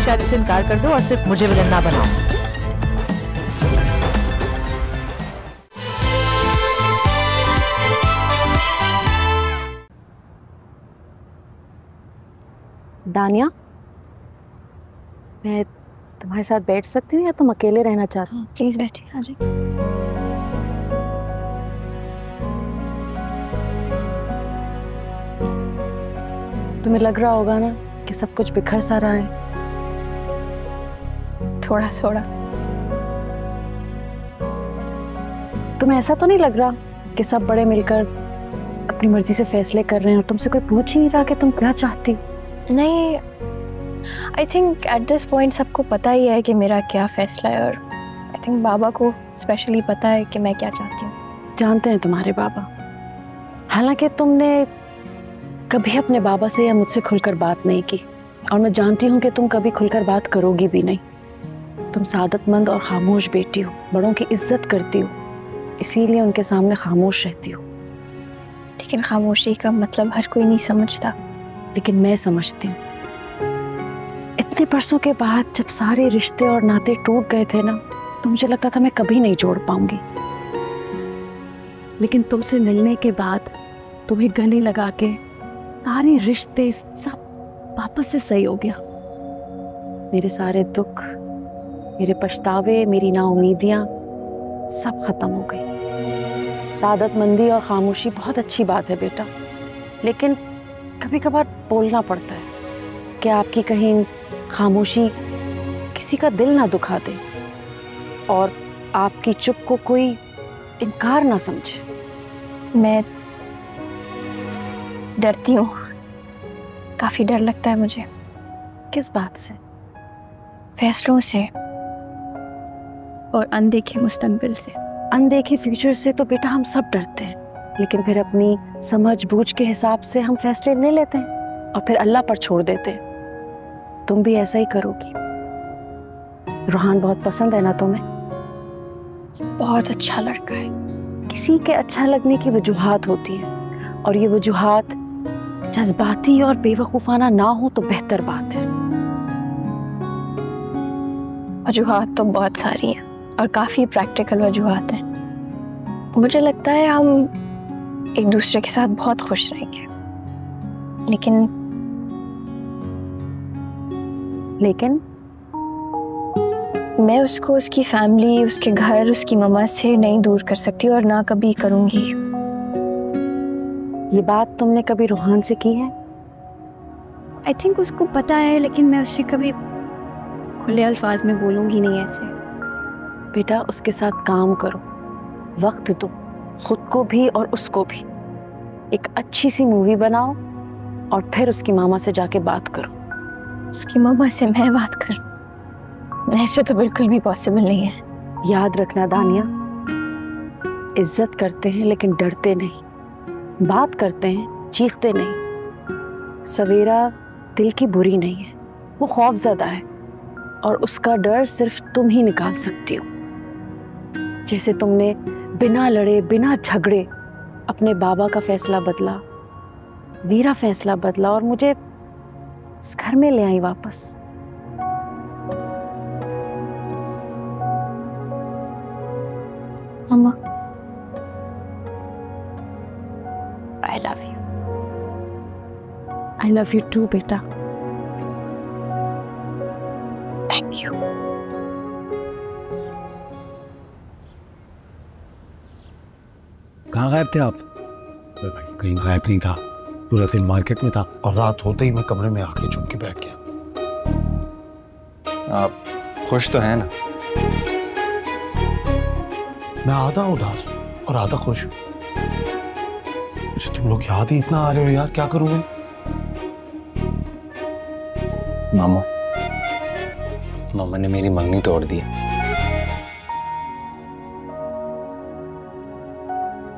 शादी से इनकार कर दो और सिर्फ मुझे विलन ना बनाओ। दानिया, मैं तुम्हारे साथ बैठ सकती हूँ या तुम अकेले रहना चाहती हो? प्लीज बैठिए। हाँ जी। तुम्हें लग रहा होगा ना कि सब कुछ बिखर सा रहा है? थोड़ा थोड़ा। तुम्हें ऐसा तो नहीं लग रहा कि सब बड़े मिलकर अपनी मर्जी से फैसले कर रहे हैं और तुमसे कोई पूछ ही नहीं रहा कि तुम क्या चाहती हो? नहीं, I think at this point सबको पता ही है कि मेरा क्या फैसला है, और आई थिंक बाबा को स्पेशली पता है कि मैं क्या चाहती हूँ। जानते हैं तुम्हारे बाबा, हालांकि तुमने कभी अपने बाबा से या मुझसे खुलकर बात नहीं की, और मैं जानती हूँ कि तुम कभी खुलकर बात करोगी भी नहीं। तुम सादतमंद और खामोश बेटी हो, बड़ों की इज्जत करती हो, इसीलिए उनके सामने खामोश रहती हो। लेकिन खामोशी का मतलब हर कोई नहीं समझता। लेकिन मैं समझती हूँ। इतने बरसों के बाद जब सारे रिश्ते और नाते टूट गए थे ना, तो मुझे लगता था मैं कभी नहीं जोड़ पाऊंगी। लेकिन तुमसे मिलने के बाद तुम्हें गले लगा के सारे रिश्ते सब वापस से सही हो गया। मेरे सारे दुख, मेरे पछतावे, मेरी नाउमीदियां सब खत्म हो गई। सादतमंदी और खामोशी बहुत अच्छी बात है बेटा, लेकिन कभी कभार बोलना पड़ता है कि आपकी कहीं खामोशी किसी का दिल ना दुखा दे और आपकी चुप को कोई इनकार ना समझे। मैं डरती हूँ, काफी डर लगता है मुझे। किस बात से? फैसलों से और अनदेखे मुस्तकबिल से। अनदेखे फ्यूचर से तो बेटा हम सब डरते हैं, लेकिन फिर अपनी समझ बूझ के हिसाब से हम फैसले ले लेते हैं और फिर अल्लाह पर छोड़ देते हैं। तुम भी ऐसा ही करोगी। रूहान बहुत पसंद है ना तुम्हें? बहुत अच्छा लड़का है। किसी के अच्छा लगने की वजूहात होती है, और ये वजूहात जज्बाती और बेवकूफाना ना हो तो बेहतर बात है। वजूहात तो बहुत सारी हैं और काफी प्रैक्टिकल वजूहात हैं। मुझे लगता है हम एक दूसरे के साथ बहुत खुश रहेंगे, लेकिन मैं उसको उसकी फैमिली, उसके घर, उसकी मम्मा से नहीं दूर कर सकती और ना कभी करूंगी। ये बात तुमने कभी रूहान से की है? आई थिंक उसको पता है, लेकिन मैं उससे कभी खुले अल्फाज में बोलूंगी नहीं ऐसे। बेटा उसके साथ काम करो, वक्त दो, खुद को भी और उसको भी। एक अच्छी सी मूवी बनाओ और फिर उसकी मामा से जाके बात करो। उसकी मम्मा से मैं बात करूं? ऐसे तो बिल्कुल भी पॉसिबल नहीं है। याद रखना दानिया, इज्जत करते हैं लेकिन डरते नहीं, बात करते हैं चीखते नहीं। सवेरा दिल की बुरी नहीं है, वो खौफजदा है और उसका डर सिर्फ तुम ही निकाल सकती हो। जैसे तुमने बिना लड़े बिना झगड़े अपने बाबा का फैसला बदला, मेरा फैसला बदला और मुझे इस घर में ले आई वापस। मम्मा, I love you. I love you too बेटा। Thank you. कहाँ गायब थे आप? भाई कहीं गायब नहीं था, पूरा दिन मार्केट में था और रात होते ही मैं कमरे में आके चुप के बैठ गया। आप खुश तो हैं ना? मैं आधा उदास हूँ और आधा खुश हूँ। मुझे तुम लोग याद ही इतना आ रहे हो यार, क्या करूँ मैं? मामा ने मेरी मंगनी तोड़ दी।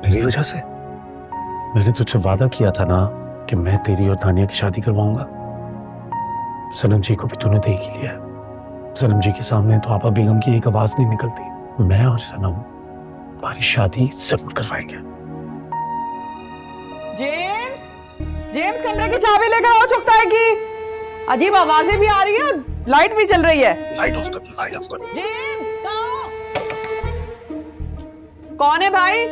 मेरी वजह से? मैंने तुझसे वादा किया था ना कि मैं तेरी और तानिया की शादी करवाऊंगा। सनम जी को भी तूने देख ही लिया। सनम जी के सामने तो आपा बेगम की एक आवाज नहीं निकलती। मैं और सनम हमारी शादी जरूर करवाएंगे। जेम्स, जेम्स कमरे की चाबी लेकर आओ, चुकता है कि अजीब आवाजें भी आ रही हैं, लाइट भी चल रही है। लाइट ऑफ कर, लाइट ऑफ कर। जेम्स कौन है भाई?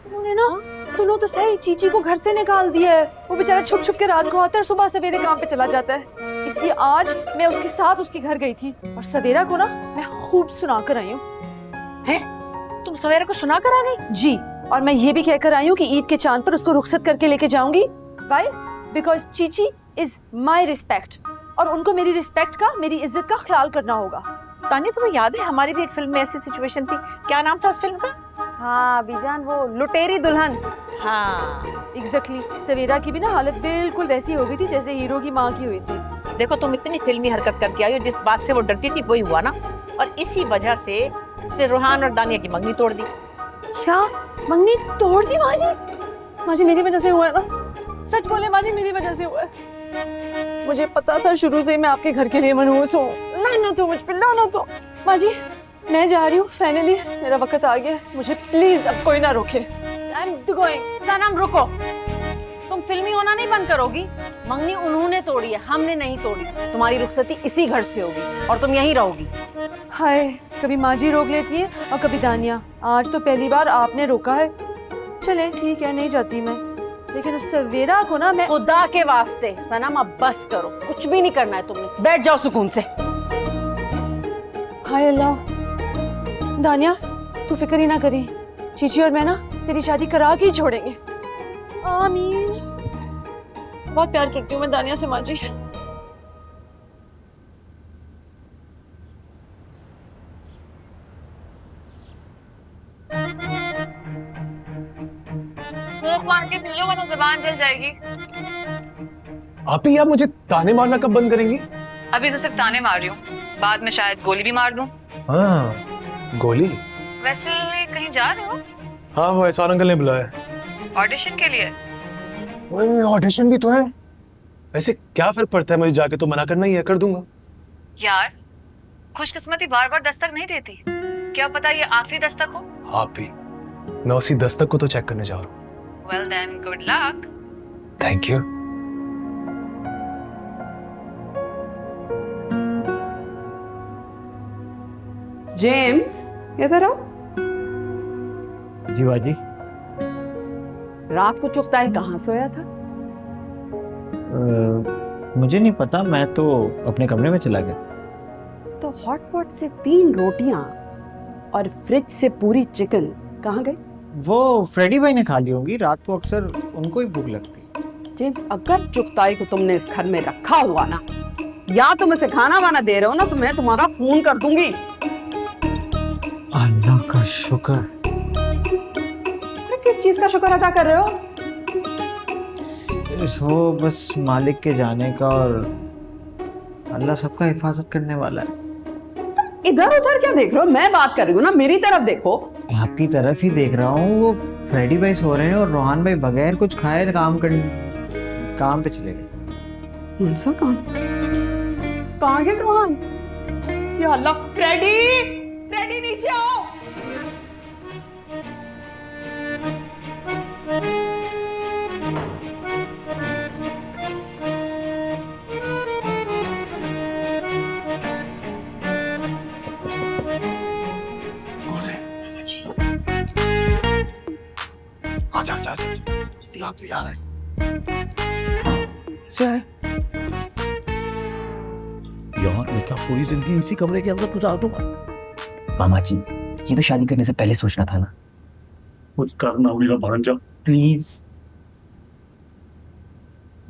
उन्होंने ना, सुनो तो सही, चीची को घर से निकाल दिया है। वो बेचारा छुप छुप के रात को आता है और सुबह सवेरे काम पे चला जाता है। इसलिए आज मैं उसके साथ उसके घर गई थी और सवेरा को ना मैं खूब सुना कर आई हूँ। तुम सवेरा को सुना कर आ गई? जी, और मैं ये भी कहकर आई हूँ कि ईद के चांद पर उसको रुखसत करके लेके जाऊंगी। Y? Because Chichi is my respect और उनको मेरी रिस्पेक्ट का, मेरी इज्जत का ख्याल करना होगा। तानिया, तुम्हें याद है हमारी भी एक फिल्म में ऐसी सिचुएशन थी? क्या नाम था उस फिल्म का? हाँ बीजान, वो लुटेरी दुल्हन। हाँ एग्जैक्टली। सवेरा की भी ना हालत बिल्कुल वैसी हो गई थी जैसे हीरो की माँ की हुई थी। देखो, तुम इतनी फिल्मी हरकत करके आई हो, जिस बात से वो डरती थी वही हुआ ना, और इसी वजह से उसने रोहान और दानिया की मंगनी तोड़ दी। क्या मंगनी तोड़ दी माँ जी? माँ जी मेरी वजह से हुआ है ना? सच बोले माँ जी, मेरी वजह से हुआ है। मुझे पता था शुरू से मैं आपके घर के लिए मनहूस हूँ। लाना तो मुझ पे, लाना तो। माँ जी मैं जा रही हूँ, फाइनली मेरा वक्त आ गया। मुझे प्लीज अब कोई ना रोके। I am going. सनम रुको, तुम फिल्मी होना नहीं बंद करोगी? मंगनी उन्होंने तोड़ी है, हमने नहीं तोड़ी। तुम्हारी रुखसती इसी घर से होगी और तुम यहीं रहोगी। हाय, कभी माँ जी रोक लेती है और कभी दानिया। आज तो पहली बार आपने रोका है। चले ठीक है, नहीं जाती मैं, लेकिन उस सवेरा को ना मैं। खुदा के वास्ते सनम अब बस करो, कुछ भी नहीं करना है तुमने, बैठ जाओ सुकून से। हाय अल्लाह, दानिया तू फिक्र ही ना करी, चीची और मैं ना तेरी शादी करा के ही छोड़ेंगे। आमीन। बहुत प्यार करती हूँ मैं दानिया से माँ जी। भूख मार के पी लो वरना ज़ुबान जल जाएगी। आप ही, आप मुझे ताने मारना कब बंद करेंगी? अभी तो सिर्फ ताने मार रही हूँ, बाद में शायद गोली भी मार दूं। हाँ, गोली? वैसे कहीं जा रहे हो? हाँ, वो एहसान अंकल ने बुलाया। ऑडिशन के लिए? ऑडिशन भी तो है। वैसे क्या फर्क पड़ता है, मुझे जाके तो मना करना ही है, कर दूंगा। यार खुशकिस्मती बार बार दस्तक नहीं देती, क्या पता ये आखिरी दस्तक हो। आप भी, मैं उसी दस्तक को तो चेक करने जा रहा हूँ। Well then, good luck. Thank you. James इधर आओ। जी बाजी। रात को चुगताई कहाँ सोया था? मुझे नहीं पता, मैं तो अपने कमरे में चला गया था। तो हॉटपॉट से 3 रोटियां और फ्रिज से पूरी चिकन कहाँ गई? वो फ्रेडी भाई ने खा ली होंगी, रात को अक्सर उनको ही भूख लगती है। जेम्स, अगर चुगताई को तुमने इस घर में रखा हुआ ना, या तुम इसे खाना वाना दे रहे हो ना, तो मैं तुम्हारा खून कर दूंगी। अल्लाह का शुक्र। किस चीज का शुक्र अदा कर रहे हो? वो बस मालिक के जाने का, और अल्लाह सबका हिफाजत करने वाला है। इधर उधर क्या देख रहे हो? मैं बात कर रही हूँ ना, मेरी तरफ देखो। आपकी तरफ ही देख रहा हूँ। वो फ्रेडी भाई सो रहे हैं और रोहान भाई बगैर कुछ खाए काम पे चले गए। इंसान कहाँ गए रोहान? या अल्लाह, फ्रेडी, फ्रेडी नीचे आओ। आजा आजा आजा, आप यार है। कैसे है यार? मैं क्या पूरी जिंदगी इसी कमरे के अंदर गुजार दूंगा? मामा जी, ये तो शादी करने से पहले सोचना था ना। कुछ करना मेरा भांजा, प्लीज।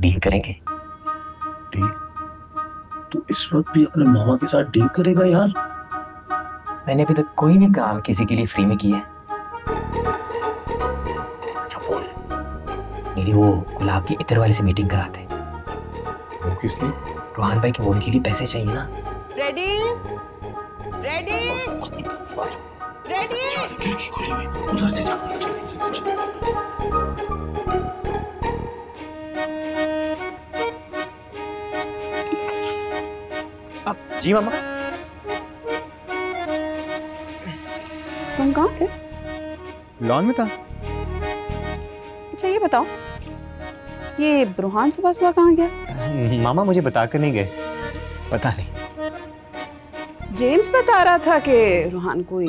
डील करेंगे? डील? तू इस वक्त भी अपने मामा के साथ डील करेगा यार? मैंने अभी तक कोई भी काम किसी के लिए फ्री में किया है। अच्छा बोल। मेरी वो गुलाब की इत्र वाले से मीटिंग कराते। वो किस लिए? रोहान भाई की बोल के लिए पैसे चाहिए ना। फ्रेडी, फ्रेडी, फ्रेडी, खोली हुई, उधर से जा। जी मामा। तुम कहाँ थे? लॉन में था। ये बताओ, ये रूहान सुबह सुबह कहाँ गया? मामा मुझे बताकर नहीं गए, पता नहीं। जेम्स बता रहा था कि रूहान कोई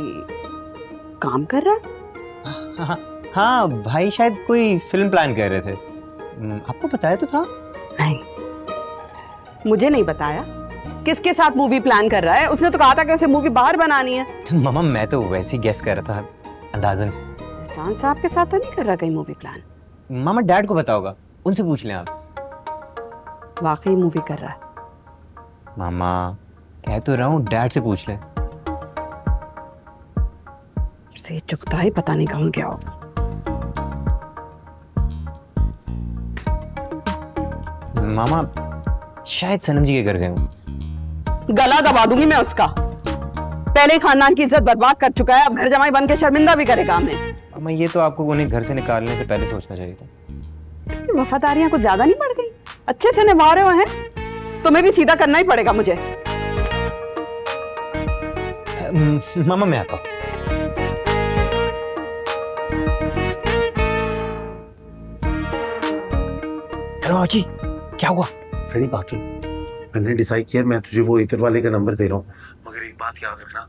काम कर रहा। हाँ भाई शायद कोई फिल्म प्लान कर रहे थे। आपको बताया तो था? नहीं, मुझे नहीं बताया। किसके साथ मूवी प्लान कर रहा है? उसने तो कहा था कि उसे मूवी बाहर बनानी है। मामा मैं तो वैसे ही गेस कर रहा था, अंदाजन। एहसान साहब के साथ तो नहीं कर रहा कहीं मूवी प्लान? मामा डैड को पता होगा, उनसे पूछ लें आप। वाकई मूवी कर रहा है? मामा कह तो रहा हूँ, डैड से पूछ ले। से चुकता ही पता नहीं कहाँ गया होगा। मामा शायद सनम जी के घर गए हूँ। गला दबा दूंगी मैं उसका। पहले खानदान की इज्जत बर्बाद कर चुका है, अब घर जमाई बन के शर्मिंदा भी करेगा हमें। मामा ये तो आपको उन्हें घर से निकालने से पहले सोचना चाहिए था। वफादारियां कुछ ज्यादा नहीं बढ़ गई? अच्छे से निभा रहे हो हैं, तुम्हें भी सीधा करना ही पड़ेगा मुझे। मामा मैं आता हूँ। हेलो जी, क्या हुआ? फ्रेडी बात सुन, मैंने डिसाइड किया मैं तुझे वो इतर वाले का नंबर दे रहा हूँ, मगर एक बात याद रखना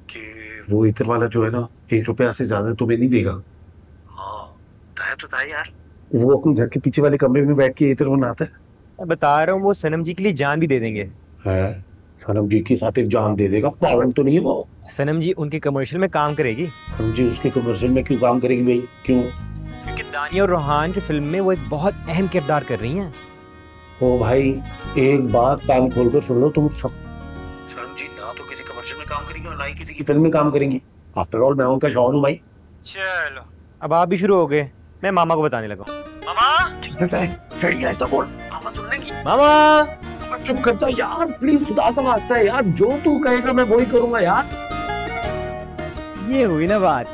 कि वो इतर वाला जो है ना, 1 रुपया से ज्यादा तुम्हें नहीं देगा। हाँ बताया तो था यार, वो अपने घर के पीछे वाले कमरे में बैठ के इतर बनाता है। मैं बता रहा हूँ वो सनम जी के लिए जान भी दे देंगे। है सनम जी की खातिर जान दे देगा? पागल तो नहीं है वो? सनम जी उनके कमर्शियल में काम करेगी। सनम जी उसके कमर्शियल में क्यों काम करेगी भाई? क्यों? क्योंकि दानिया और रोहान की फिल्म में वो एक बहुत अहम किरदार कर रही हैं। ओ भाई एक बात कान खोलकर सुन लो तुम सब, सनम जी ना तो किसी कमर्शियल में काम करेंगी और ना ही किसी की फिल्म में काम करेंगी। आफ्टर ऑल मैं उनका शौहर हूँ भाई। चलो अब आप भी शुरू हो गए, मैं मामा को बताने लगा। मामा फ्रेडी ऐसा बोल, मामा सुन लेंगी। मामा चुप करता यार, प्लीज खुदा का वास्ता है यार, जो तू कहेगा मैं वही करूंगा यार। ये हुई ना बात।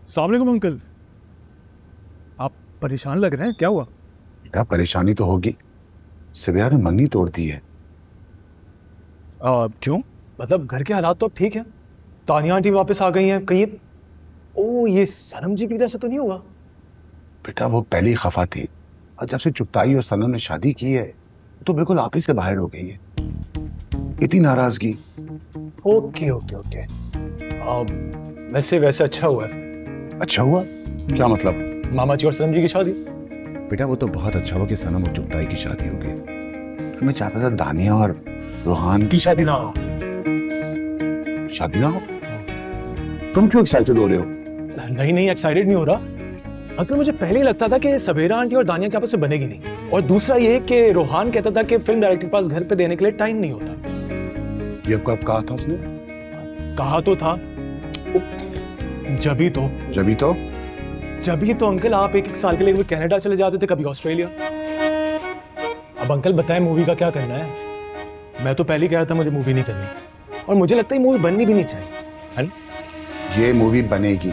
अस्सलाम वालेकुम अंकल, आप परेशान लग रहे हैं, क्या हुआ? क्या परेशानी तो होगी, सिबिया ने मंगनी तोड़ दी है। क्यों? मतलब घर के हालात तो अब ठीक है, तानिया आंटी वापस आ गई हैं, कहीं ओ ये सनम जी की वजह से तो नहीं हुआ? बेटा वो पहले ही खफा थी, और जब से चुगताई और सनम ने शादी की है तो बिल्कुल आप ही से बाहर हो गई है। इतनी नाराजगी। ओके ओके ओके, वैसे अच्छा हुआ है। अच्छा हुआ? क्या मतलब? मामा जी और सनम जी की शादी। बेटा वो तो बहुत अच्छा हुआ कि सनम और चुगताई की शादी हो गई, तो मैं चाहता था दानिया और रोहान की शादी ना हो। शादी ना हो? तुम क्यों एक्साइटेड हो रहे हो? नहीं एक्साइटेड नहीं हो रहा अंकल, मुझे पहले ही लगता था कि सबेरा आंटी और दानिया के आपस में बनेगी नहीं, और दूसरा ये कि रोहान कहता था कि फिल्म डायरेक्टर के पास घर पे देने के लिए टाइम नहीं होता। ये कब कहा था उसने? कहा तो था, जभी तो अंकल आप एक साल के लिए कभी कनाडा चले जाते थे, कभी ऑस्ट्रेलिया। अब अंकल बताएं मूवी का क्या करना है? मैं तो पहले ही कह रहा था मुझे मूवी नहीं करनी, और मुझे लगता है मूवी बननी भी नहीं चाहिए। ये मूवी बनेगी,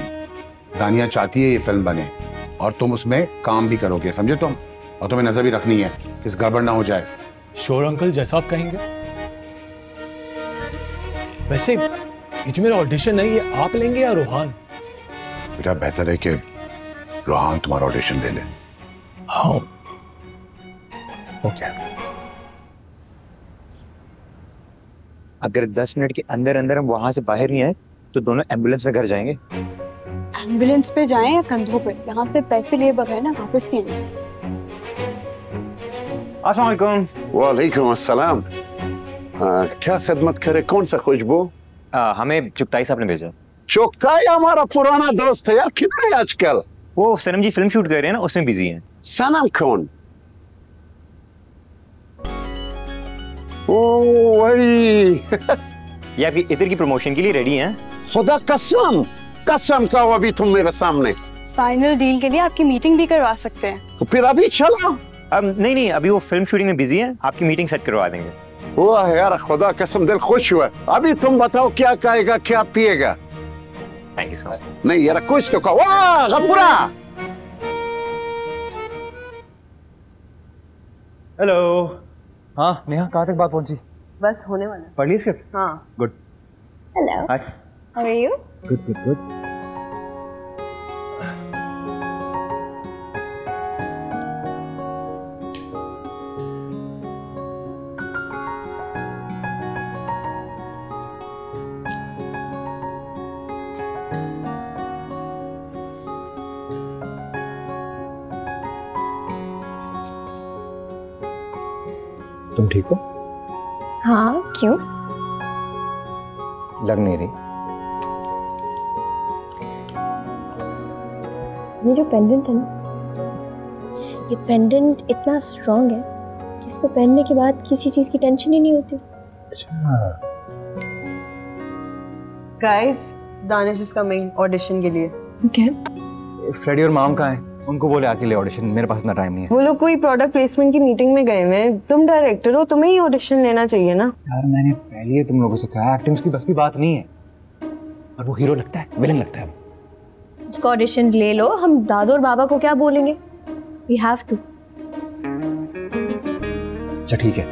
दानिया चाहती है ये फिल्म बने, और तुम उसमें काम भी करोगे, समझे तुम? और तुम्हें नजर भी रखनी है कि गड़बड़ ना हो जाए। श्योर अंकल, जैसा आप कहेंगे। वैसे ये जो मेरा ऑडिशन है, ये आप लेंगे या रोहान? बेटा बेहतर है कि रोहान तुम्हारा ऑडिशन ले ले। हाँ ओके। अगर 10 मिनट के अंदर अंदर हम वहां से बाहर नहीं आए तो दोनों एम्बुलेंस में घर जाएंगे। एम्बुलेंस पे जाएं या कंधों पे? यहाँ से पैसे लिए बगैर ना वापस नहीं आए। अस्सलाम वालेकुम। वालेकुम अस्सलाम। क्या खिदमत करे? कौन सा खुशबू? हमें चुगताई साहब ने भेजा। चुगताई हमारा पुराना दोस्त है यार, किधर है आजकल? वो सनम जी फिल्म शूट कर रहे हैं ना, उसमें बिजी हैं। सनम कौन? ओ वही ये आपकी इतर की प्रमोशन के लिए रेडी हैं। खुदा कसम कसम का अभी तुम मेरे सामने। फाइनल डील के लिए आपकी मीटिंग भी करवा सकते हैं। तो फिर अभी चलो। नहीं अभी वो फिल्म शूटिंग में बिजी हैं, आपकी मीटिंग सेट करवा देंगे। वाह यार खुदा कसम दिल खुश हुआ। अभी तुम बताओ क्या खाएगा क्या पिएगा? Thank you so much. नहीं यार कुछ तो कहो। वाह गफूरा हेलो। हाँ नेहा, कहाँ तक बात पहुंची? बस होने वाला। पढ़ ली स्क्रिप्ट? हाँ। Good. Hello, hi. How are you? Good good good. तुम ठीक हो? हाँ, क्यों? लग नहीं रही। ये जो पेंडेंट है ना, ये पेंडेंट इतना स्ट्रांग है कि इसको पहनने के बाद किसी चीज की टेंशन ही नहीं होती। Guys, Danish is coming audition के लिए। ओके। फ्रेडी और माम कहाँ हैं? उनको बोले आके ले ऑडिशन, मेरे पास इतना टाइम नहीं है। वो लोग कोई प्रोडक्ट प्लेसमेंट की मीटिंग में गए हुए हैं। तुम डायरेक्टर हो, तुम्हें ही ऑडिशन लेना चाहिए ना। यार मैंने पहले ही तुम लोगों से कहा एक्टिंग की बस की बात नहीं है। और वो हीरो लगता है, विलन लगता है। उसका ऑडिशन ले लो, हम दादू और बाबा को क्या बोलेंगे? We have to। अच्छा ठीक है।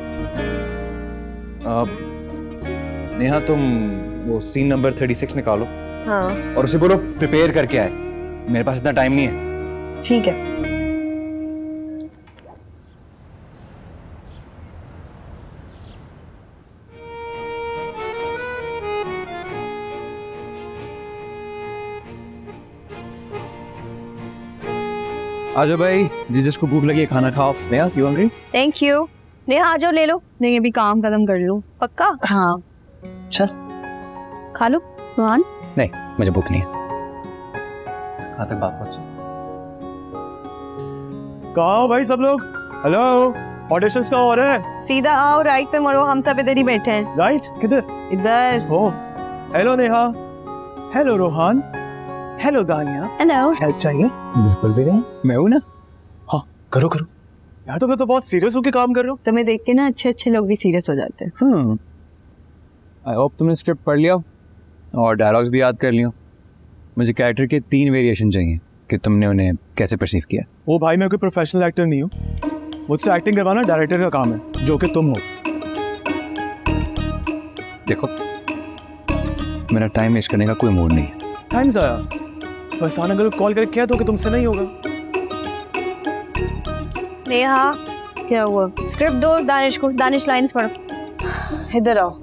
नेहा तुम वो सीन नंबर 36 निकालो। हाँ। और उसे बोलो प्रिपेयर करके आए, मेरे पास इतना टाइम नहीं है। ठीक है। आजो भाई, जिसको भूख लगी है खाना खाओ। Neha, you hungry? Thank you. Neha आ जाओ, ले लो। नहीं, अभी काम खत्म कर लूं। पक्का? हाँ। चल खा लो। रोहन? नहीं, मुझे भूख नहीं है। कहाँ तक बात पहुंची? कहाँ हो भाई सब लोग? हेलो, ऑडिशंस कहाँ हो रहे हैं? सीधा आओ, राइट पे मरो, हम सब इधर ही बैठे हैं। राइट किधर? इधर। हो। Hello Neha. Hello Rohan. Hello दानिया। हेलो। हेल्प चाहिए? बिल्कुल भी नहीं, मैं हूँ ना। हाँ करो करो यार, तुम तो बहुत सीरियस होकर काम कर रहे हो। तुम्हें देख के ना अच्छे अच्छे लोग भी सीरियस हो जाते हैं। आई होप तुमने स्क्रिप्ट पढ़ लिया और डायलॉग्स भी याद कर लियो। मुझे कैरेक्टर के 3 वेरिएशन चाहिए कि तुमने उन्हें कैसे परसीव किया। ओ भाई, मैं कोई प्रोफेशनल एक्टर नहीं हूँ। मुझसे एक्टिंग करवाना डायरेक्टर का काम है, जो कि तुम हो। देखो, मेरा टाइम वेस्ट करने का कोई मूड नहीं है। टाइम जाया? बस आना कल कॉल करके कह दो कि तुमसे नहीं होगा। नेहा, क्या हुआ? स्क्रिप्ट दो दानिश को। दानिश लाइंस पढ़ो। इधर आओ।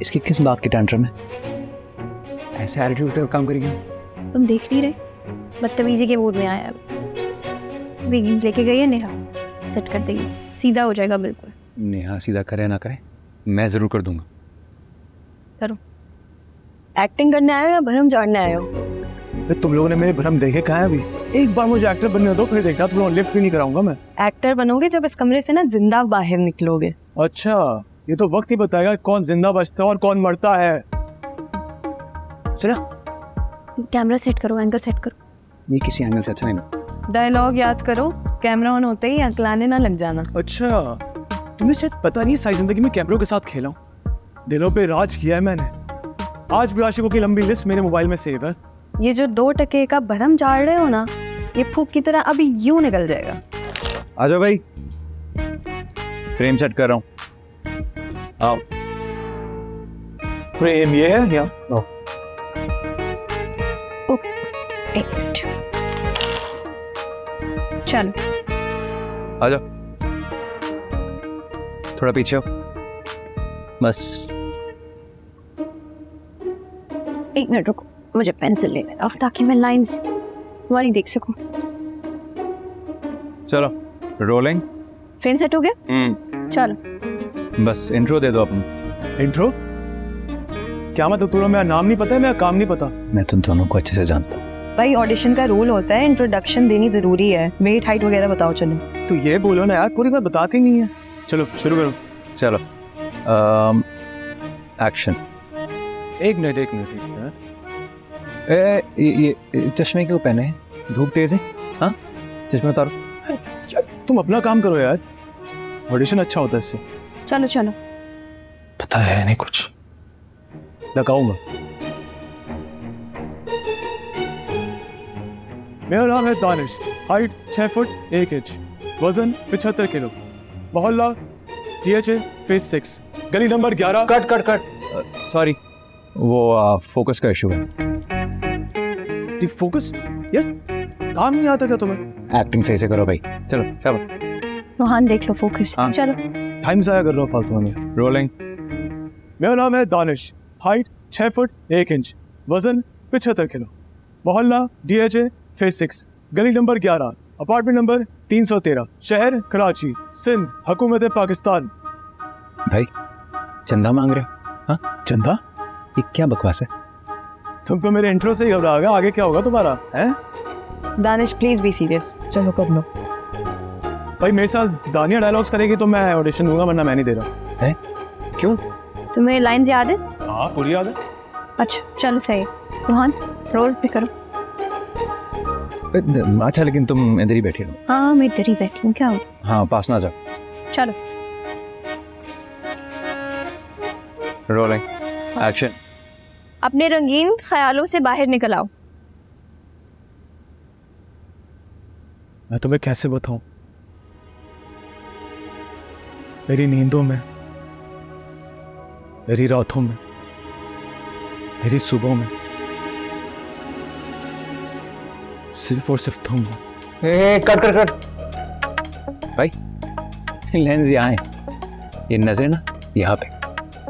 इसकी किस बात की टेंशन है? ऐसे एटीट्यूड का काम करेगी? तुम देख नहीं रहे? बदतमीजी के मूड में आया है। लेके गई है नेहा, सेट कर देगी, सीधा हो जाएगा बिल्कुल। नेहा सीधा करे ना करे, मैं जरूर कर दूंगा। करो। एक्टिंग करने आए हो या भरम झाड़ने आए हो? तुम लोगों ने मेरे भरम देखे कहाँ है अभी? एक बार मुझे एक्टर बनने दो, फिर देखना तुम लोगों लिफ्ट भी नहीं कराऊंगा मैं। एक्टर बनोगे जब इस कमरे से ना जिंदा बाहर निकलोगे। अच्छा, ये तो वक्त ही बताएगा कौन जिंदा बचता है और कौन मरता है। चला, कैमरा सेट करो, एंगल सेट करो। ये किसी एंगल से अच्छा नहीं लगता। डायलॉग याद करो, कैमरा ऑन होते ही अकलाने ना लग जाना। अच्छा, तुम्हें शायद पता नहीं, सारी जिंदगी में कैमरों के साथ खेला हूँ, दिलों पे राज किया है मैंने। आज भी आशिकों की लंबी लिस्ट मेरे मोबाइल में सेव है। ये जो 2 टके का भरम झाड़ रहे हो ना, ये फूक की तरह अभी यूं निकल जाएगा। आ जाओ भाई, फ्रेम सेट कर रहा हूँ। आओ। फ्रेम ये है क्या? चलो आ जाओ, थोड़ा पीछे हो बस। 1 मिनट रुको, मुझे पेंसिल लेने दो ताकि मैं लाइंस तुम्हारी देख सकूं। चलो रोलिंग। फ्रेम सेट हो गया? चलो बस इंट्रो दे दो अपना। इंट्रो? क्या मतलब? तुम्हें मेरा नाम नहीं पता है, मेरा काम नहीं पता? मैं तुम दोनों को अच्छे से जानता हूँ भाई। ऑडिशन का रूल होता है, इंट्रोडक्शन देनी जरूरी है। वेट हाइट वगैरह बताओ। चलो तो ये बोलो ना यार, पूरी बात बताती नहीं है। चलो शुरू करो। चलो एक्शन। एक मिनट। ये चश्मे क्यों पहने हैं? धूप तेज है? हाँ, चश्मा उतारो। तुम अपना काम करो यार, ऑडिशन अच्छा होता है इससे। चलो पता है नहीं कुछ। लगाऊंगा। मेरा नाम है दानिश, हाइट 6 फुट 1 इंच, वजन 75 किलो, मोहल्ला DHA, फेस 6, गली number 11। Cut cut cut, sorry वो फोकस का इशू है। फोकस यार, काम नहीं आता क्या तुम्हें? एक्टिंग सही से करो भाई। चलो चलो रोहान देख लो फोकस। हाँ। चलो टाइम ज़ाया कर रहा हूँ फालतू में। रोलिंग। मेरा नाम है दानिश, हाइट 6 फुट 1 इंच, वजन 75 किलो, मोहल्ला DHA, फेस 6, गली नंबर 11, अपार्टमेंट नंबर 313, शहर कराची, सिंध, हुकूमत पाकिस्तान। भाई चंदा मांग रहे हो? हाँ चंदा? ये क्या बकवास है? तुम तो मेरे इंट्रो से ही घबरा गए, आगे क्या होगा तुम्हारा? हैं? दानिश प्लीज बी सीरियस, चलो कर लो। भाई मेरे साथ दानिया डायलॉग्स करेगी तो मैं ऑडिशन दूंगा, वरना मैं नहीं दे रहा। है? क्यों? तुम्हें लाइंस याद है? हाँ पूरी याद है। अच्छा चलो सही। रोहान रोल पे करो। अच्छा लेकिन तुम इधर ही बैठी रहो। हाँ मैं इधर ही बैठी हूँ, क्या हो? हाँ पास ना जाओ। चलो रोलिंग, एक्शन। अपने रंगीन ख्यालों से बाहर निकल आओ। मैं तुम्हें कैसे बताऊं? मेरी नींदों में, मेरी रातों में, मेरी सुबह में सिर्फ और सिर्फ तुम हो। कट कट कट भाई, लेंस यहाँ है, ये नजर ना यहाँ पे।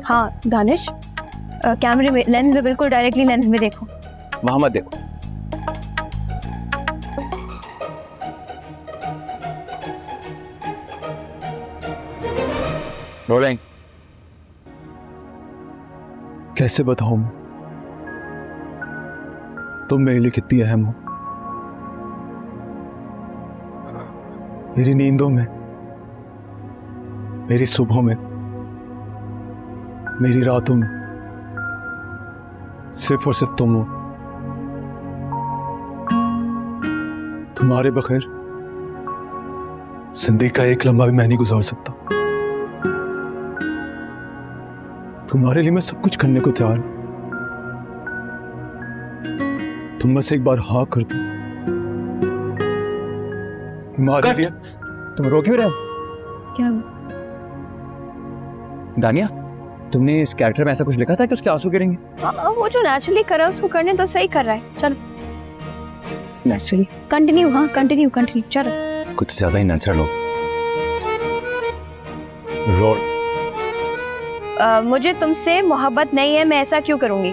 हाँ दानिश, कैमरे में लेंस में, बिल्कुल डायरेक्टली लेंस में देखो। वहां मत देखो। रोलिंग। कैसे बताऊं मैं तुम मेरे लिए कितनी अहम हो? मेरी नींदों में, मेरी सुबह में, मेरी रातों में सिर्फ और सिर्फ तुम हो। तुम्हारे बगैर जिंदगी का एक लम्हा भी मैं नहीं गुजार सकता। तुम्हारे लिए मैं सब कुछ करने को तैयार हूं। तुम बस एक बार हाँ कर दो। तुम्हारे लिए। तुम रो क्यों रहे हो? क्या दानिया, तुमने इस कैरेक्टर में ऐसा कुछ लिखा था कि उसके आंसू गिरेंगे? वो जो नेचुरली कर रहा है उसको करने तो सही कर रहा है। चलो नेचुरली कंटिन्यू। हाँ कंटिन्यू कंटिन्यू चलो। कुछ ज्यादा ही नेचुरल हो। रोल। मुझे तुमसे मोहब्बत नहीं है, मैं ऐसा क्यों करूंगी?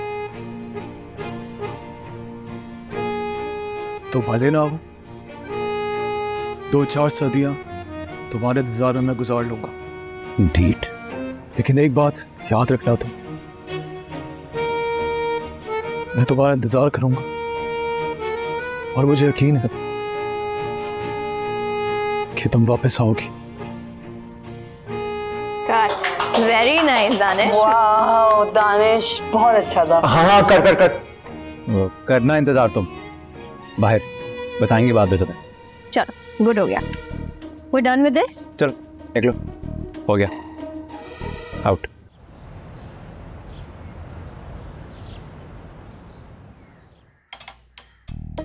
तो भले ना हो, 2-4 सदियां तुम्हारे इंतजार में मैं गुजार लूंगा। ढीठ। लेकिन एक बात याद रखना, तुम, मैं तुम्हारा इंतजार करूंगा और मुझे यकीन है कि तुम वापस आओगी। Very nice Danish. वाह दानिश बहुत अच्छा था। हाँ कर कर कर करना इंतजार तुम। बाहर बताएंगे बाद में तुम्हें। चलो गुड हो गया। We're done with this? चलो देख लो, हो गया। आउट।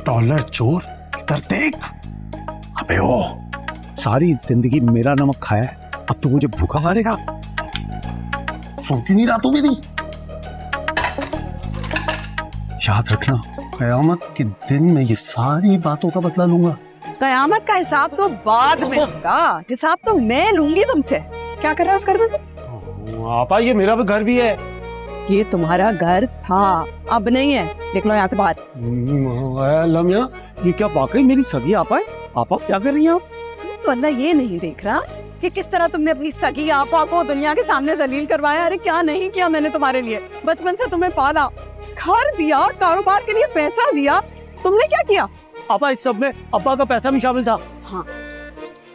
डॉलर चोर, इधर देख। अबे ओ, सारी जिंदगी मेरा नमक खाया है, अब तो मुझे भूखा मारेगा। सोती नहीं रातों में भी। याद रखना, कयामत के दिन में ये सारी बातों का बदला लूंगा। कयामत का हिसाब तो बाद में होगा, हिसाब तो मैं लूंगी तुमसे। क्या कर रहा है उस घर में तुम? आपा ये मेरा भी घर भी है। ये तुम्हारा घर था, अब नहीं है। निकलो यहाँ से बाहर। लम्या, ये क्या वाकई मेरी सगी आपा है? आपा क्या कर रही हैं आप? तो अल्लाह ये नहीं देख रहा कि किस तरह तुमने अपनी सगी आपा को दुनिया के सामने जलील करवाया? अरे क्या नहीं किया मैंने तुम्हारे लिए। बचपन से तुम्हें पाला, घर दिया, कारोबार के लिए पैसा दिया, तुमने क्या किया? आपा इस सब में अब्बा का पैसा भी शामिल था। हाँ,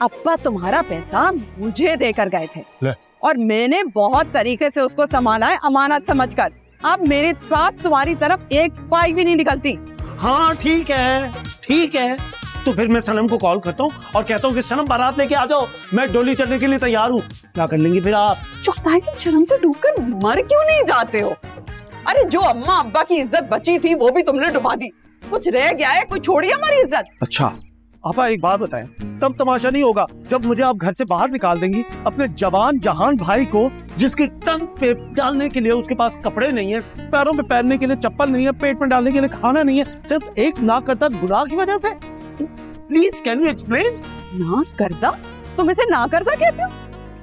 अब्बा तुम्हारा पैसा मुझे देकर गए थे और मैंने बहुत तरीके से उसको संभाला है, अमानत समझकर। अब मेरे साथ तुम्हारी तरफ एक पाई भी नहीं निकलती। हाँ ठीक है, तो फिर मैं सनम को कॉल करता हूँ और कहता हूँ कि सनम बारात लेके आ जाओ, मैं डोली चढ़ने के लिए तैयार हूँ। क्या कर लेंगी फिर आप? चौथाई तुम शर्म से डूबकर मर क्यों नहीं जाते हो? अरे जो अम्मा अब्बा की इज्जत बची थी वो भी तुमने डुबा दी। कुछ रह गया है? कोई छोड़ी हमारी इज्जत? अच्छा, आपा एक बात बताएं, तब तमाशा नहीं होगा जब मुझे आप घर से बाहर निकाल देंगी अपने जवान जहान भाई को, जिसके टंग पे डालने के लिए उसके पास कपड़े नहीं है, पैरों में पहनने के लिए चप्पल नहीं है, पेट में डालने के लिए खाना नहीं है, सिर्फ एक ना करता गुनाह की वजह से। Please can you explain? ना करदा? तुम इसे ना करदा कहते हो?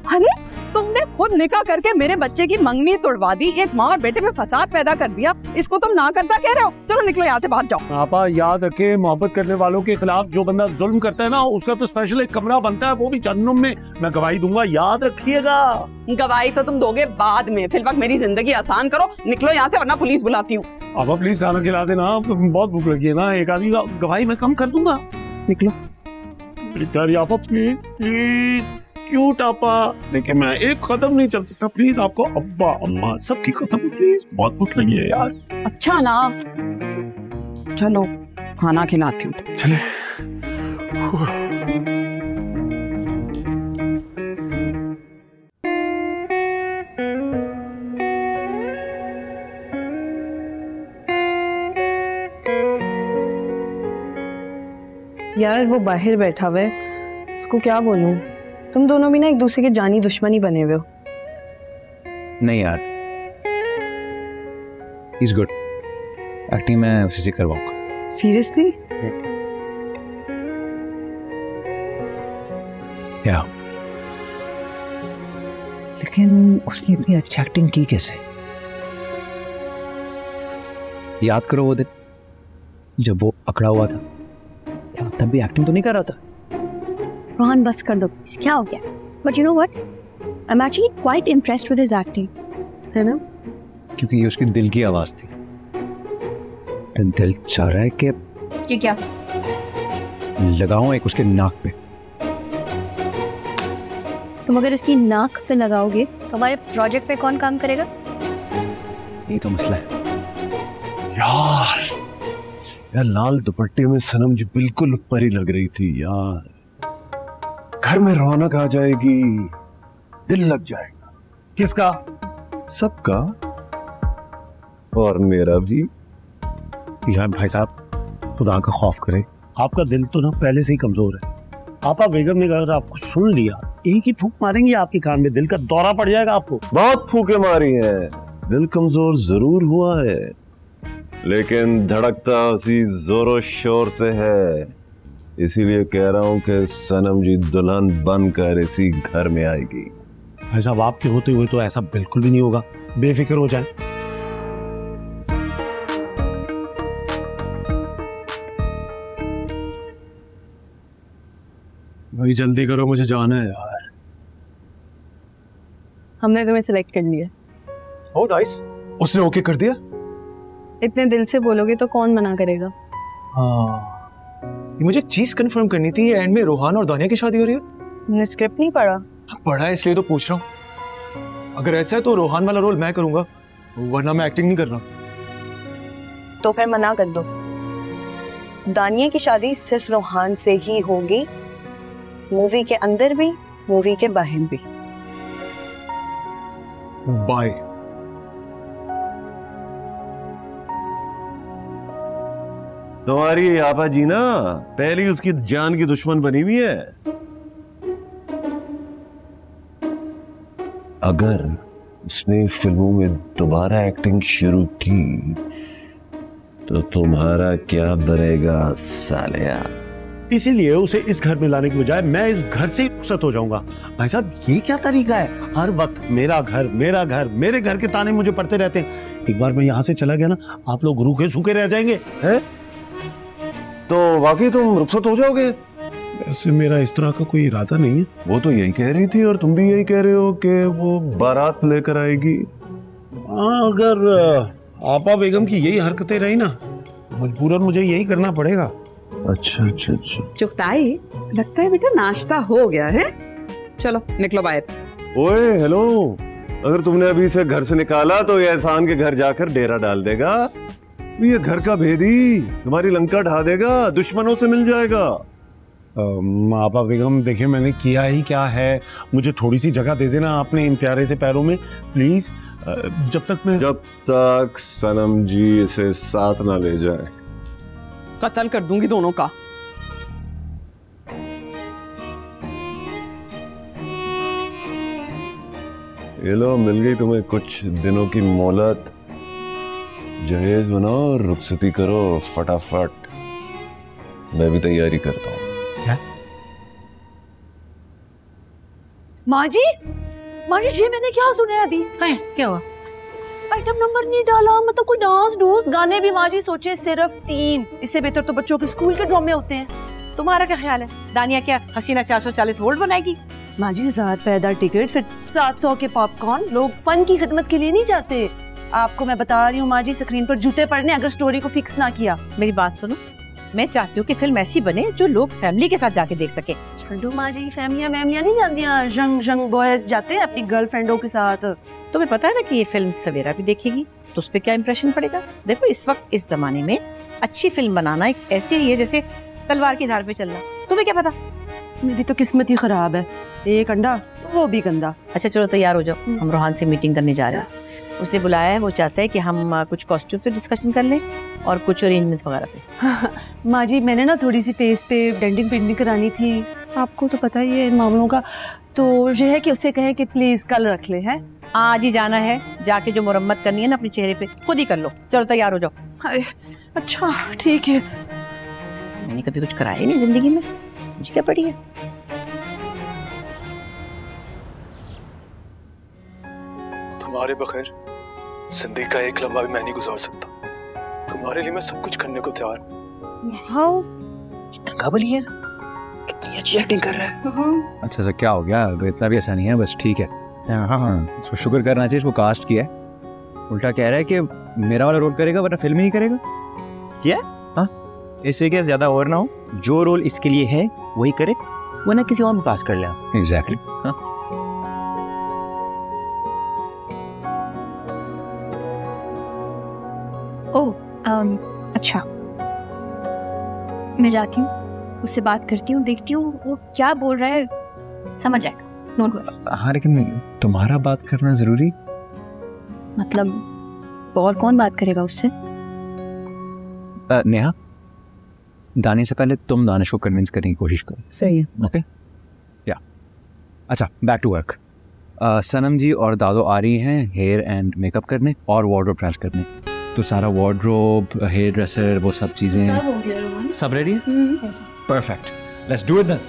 अरे तुमने खुद निकाह करके मेरे बच्चे की मंगनी तोड़वा दी, एक माँ और बेटे में फसाद पैदा कर दिया, इसको तुम ना करदा कह रहे हो? चलो निकलो यहाँ से, बाहर जाओ। आपा याद रखे, मोहब्बत करने वालों के खिलाफ जो बंदा जुल्म करता है ना, उसका तो स्पेशल एक कमरा बनता है, वो भी जहन्नुम में। मैं गवाही दूंगा, याद रखिएगा। गवाही तो तुम दोगे बाद में, फिर वक्त मेरी जिंदगी आसान करो, निकलो यहाँ से वरना पुलिस बुलाती हूँ। आपा प्लीज खाना खिला देना, बहुत भूख लगी है ना, एक आधी गवाही मैं कम कर दूंगा। निकलो प्यारी आपा, प्लीज प्लीज, क्यूट आपा। देखिए मैं एक कदम नहीं चल सकता, प्लीज आपको अब्बा अम्मा सबकी कसम, प्लीज बहुत भूख लगी है यार। अच्छा ना, चलो खाना खिलाती हूँ। चले। यार वो बाहर बैठा हुआ है, उसको क्या बोलूं? तुम दोनों भी ना एक दूसरे के जानी दुश्मनी बने हुए हो। नहीं यार, इज गुड, एक्टिंग मैं उसी से करवाऊंगा। सीरियसली? या लेकिन उसने इतनी अच्छी एक्टिंग की कैसे? याद करो वो दिन जब वो अकड़ा हुआ था, क्या तब भी एक्टिंग तो नहीं कर रहा था? रोहन बस कर दो, क्या हो गया? But you know what, I am actually quite impressed with his acting, है ना? क्योंकि ये उसकी दिल की आवाज थी। दिल चाह रहा है कि क्या लगाऊं एक उसके नाक पे। तुम अगर उसकी नाक पे लगाओगे तो हमारे प्रोजेक्ट पे कौन काम करेगा? यही तो मसला है यार। यार लाल दुपट्टे में सनम जी बिल्कुल परी लग रही थी यार। घर में रौनक आ जाएगी, दिल लग जाएगा। किसका? सबका, और मेरा भी। यार भाई साहब, खुदा का खौफ करे, आपका दिल तो ना पहले से ही कमजोर है। आपा बेगम ने अगर आपको सुन लिया, एक ही फूंक मारेंगे आपके कान में, दिल का दौरा पड़ जाएगा आपको। बहुत फूके मारी हैं, दिल कमजोर जरूर हुआ है, लेकिन धड़कता उसी जोरों शोर से है। इसीलिए कह रहा हूं कि सनम जी दुल्हन बनकर इसी घर में आएगी। भाई साहब, आपके होते हुए तो ऐसा बिल्कुल भी नहीं होगा, बेफिक्र हो जाए। भाई जल्दी करो, मुझे जाना है यार। हमने तुम्हें सिलेक्ट कर लिया। ओह नाइस, उसने ओके कर दिया? इतने दिल से बोलोगे तो कौन मना करेगा? हाँ, मुझे एक चीज कंफर्म करनी थी, एंड में रोहान और दानिया की शादी हो रही है? तुमने स्क्रिप्ट नहीं पढ़ा? पढ़ा है, इसलिए तो पूछ रहा हूँ। अगर ऐसा है तो रोहान वाला रोल मैं करूंगा, वरना मैं एक्टिंग नहीं कर रहा। तो फिर मना कर दो। दानिया की शादी सिर्फ रोहान से ही होगी, मूवी के अंदर भी, मूवी के बाहर भी। बाय। तुम्हारी आपा जी ना पहले उसकी जान की दुश्मन बनी हुई है। अगर उसने फिल्मों में दोबारा एक्टिंग शुरू की तो तुम्हारा क्या बनेगा सालिया? इसीलिए उसे इस घर में लाने की बजाय मैं इस घर से ही रुखसत हो जाऊंगा। भाई साहब, ये क्या तरीका है? हर वक्त मेरा घर मेरा घर, मेरे घर के ताने मुझे पड़ते रहते हैं। एक बार मैं यहाँ से चला गया ना, आप लोग रूखे सूखे रह जाएंगे। हैं? तो वाकई तुम रुखसत हो जाओगे? ऐसे मेरा इस तरह का कोई इरादा नहीं है। वो तो यही कह रही थी और तुम भी यही कह रहे हो कि वो बारात लेकर आएगी। अगर आपा बेगम की यही हरकतें रही ना, मजबूरन मुझे यही करना पड़ेगा। अच्छा अच्छा अच्छा। चुगताई, लगता है बेटा नाश्ता हो गया है, चलो निकलो बाहर। ओए हेलो, अगर तुमने अभी इसे घर से निकाला तो ये एहसान के घर जाकर डेरा डाल देगा। ये घर का भेदी तुम्हारी लंका ढा देगा, दुश्मनों से मिल जाएगा। आपा बेगम, देखिए मैंने किया ही क्या है, मुझे थोड़ी सी जगह दे देना अपने इन प्यारे से पैरों में प्लीज। जब तक सनम जी इसे साथ ना ले जाए, कत्ल कर दूंगी दोनों का। ये लो, मिल गई तुम्हें कुछ दिनों की मोहलत। जहेज बनाओ और रुखसती करो फटाफट। मैं भी तैयारी करता हूँ। क्या? माँ जी ये मैंने क्या सुना है अभी? है क्या हुआ? आइटम नंबर नहीं डाला, मतलब कोई डांस डूस गाने भी। माँ जी सोचे सिर्फ 3, इससे बेहतर तो बच्चों के स्कूल के ड्रामे होते हैं। तुम्हारा क्या ख्याल है? दानिया क्या हसीना 440 वोल्ट बनाएगी? माँ जी 1000 पैदा टिकट, फिर 700 के पॉपकॉर्न। लोग फन की खिदमत के लिए नहीं जाते। आपको मैं बता रही हूँ माँ जी, स्क्रीन पर जूते पड़ने अगर स्टोरी को फिक्स ना किया। मेरी बात सुनो, मैं चाहती हूँ कि फिल्म ऐसी बने जो लोग फैमिली के साथ जाके देख सके। छोड़ो माँ जी, फैमिलियाँ नहीं जाती, यंग बॉयज जाते हैं अपनी गर्लफ्रेंडों के साथ। तुम्हें पता है ना कि ये फिल्म सवेरा भी देखेगी, तो उस पर क्या इंप्रेशन पड़ेगा? देखो इस वक्त इस जमाने में अच्छी फिल्म बनाना एक ऐसे ही है जैसे तलवार की धार पे चलना। तुम्हें क्या पता? मेरी तो किस्मत ही खराब है, एक अंडा वो भी गंदा। अच्छा चलो तैयार हो जाओ, हम रोहान से मीटिंग करने जा रहे हैं। उसने बुलाया है, वो चाहता है कि हम कुछ कॉस्ट्यूम पे डिस्कशन कर लें और कुछ अरेंजमेंट्स वगैरह पे। माँ जी मैंने ना थोड़ी सी फेस पे डेंटिंग पेंटिंग करानी थी, आपको तो पता ही है इन मामलों का। तो ये है कि उससे कहें कि प्लीज कल रख ले। है आज ही जाना है, जाके जो मुरम्मत करनी है ना अपने चेहरे पे खुद ही कर लो। चलो तैयार हो जाओ। अच्छा ठीक है। मैंने कभी कुछ कराया ही नहीं जिंदगी में, मुझे क्या पड़ी है। तुम्हारे बगैर जिंदगी का एक लम्हा भी मैं नहीं गुजार सकता। तुम्हारे लिए मैं सब कुछ करने को तैयार हूँ। काबली है, कितनी अच्छी एक्टिंग कर रहा है। अच्छा क्या हो गया? इतना भी ऐसा नहीं है, बस ठीक है। हाँ, इसको शुक्र करना चाहिए, इसको कास्ट किया है। उल्टा कह रहा है कि मेरा वाला रोल करेगा वरना फिल्म ही नहीं करेगा। क्या? हाँ, इससे क्या ज्यादा और ना हो, जो रोल इसके लिए है वही करे, वरना किसी और में पास कर लिया। एग्जैक्टली। हाँ अच्छा, मैं जाती हूँ, उससे बात करती हूँ, देखती हूँ वो क्या बोल रहा है, समझ आएगा। Note worry. हाँ लेकिन तुम्हारा बात करना जरूरी? मतलब और कौन बात करेगा उससे? नेहा, दानिश से पहले तुम दानिश को कन्विंस करने की कोशिश करो। सही है। ओके या अच्छा, बैक टू वर्क। सनम जी और दादो आ रही हैं हेयर एंड मेकअप करने और वार्डरोब ट्रांस करने। तो सारा वार्डरोब, हेयर ड्रेसर, वो सब चीजें सब हो गया रोहन। सब रेडी है? Perfect, let's do it then.